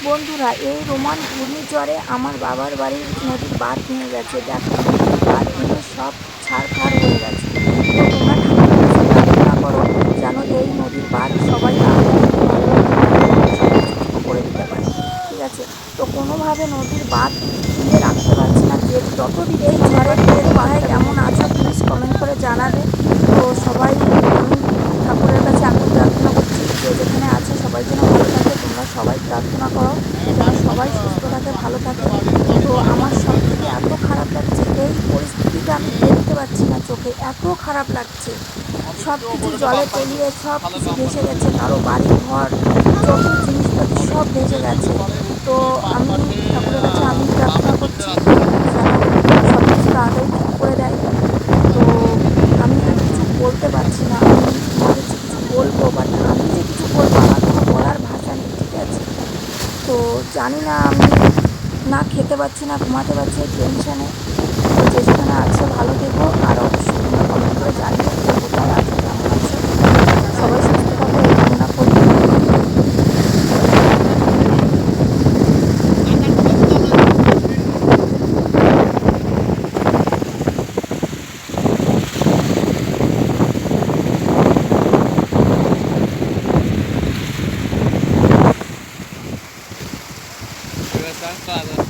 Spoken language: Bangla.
বন্ধুরা, এই রোমান ঘূর্ণিঝড়ে আমার বাবার বাড়ির নদীর বাঁধ ভেঙে গেছে। দেখো, নদীর বাঁধ ভেঙে সব ছাড়খাড় হয়ে গেছে। তো তোমরা ঠাকুরের কাছে প্রার্থনা করো যেন এই নদীর বাঁধ সবাই তাড়াতাড়ি ভালোভাবে সব কিছু ঠিক করে দিতে পারে। ঠিক আছে, তো কোনোভাবে নদীর বাঁধ তুলে রাখতে পারছি না। যে যতদিন এই ঝড়ের বাঁধটা কেমন আছো প্লিজ কমেন্ট করে জানাবে। তো সবাই, আমি ঠাকুরের কাছে আমি প্রার্থনা করছি যে যেখানে আছে সবাই যেন ভালো থাকে। তোমরা সবাই প্রার্থনা করো যেন সবাই সুস্থ থাকে, ভালো থাকে। তো আমার সব থেকে এত খারাপ লাগছে, এই পরিস্থিতিটা আমি দেখতে পাচ্ছি না চোখে, এত খারাপ লাগছে। সব কিছু জলে তলিয়ে সব কিছু ভেসে গেছে, কারো বাড়ি ঘর যত জিনিসপাতি সব ভেসে গেছে। তো আমি ঠাকুরের কাছে আমি প্রার্থনা করছি যেন সব কিছু তাড়াতাড়ি ঠিক করে দেয়। তো আমি আর কিছু বলতে পারছি না, আমি তোমাদের যে কিছু বলবো, বাট আমি যে কিছু বলবো আমার কোনো বলার ভাষা নেই। ঠিক আছে, তো জানি না, আমি না খেতে পারছি না ঘুমাতে পারছি এই টেনশানে। তো যে যেখানে আছে ভালো থেকো, আর অবশ্যই তোমরা কমেন্ট করে জানিও কে কোথায় আছো, কেমন আছো। সবাই সুস্থ থাকো এই কামনা করি। Deve estar em casa.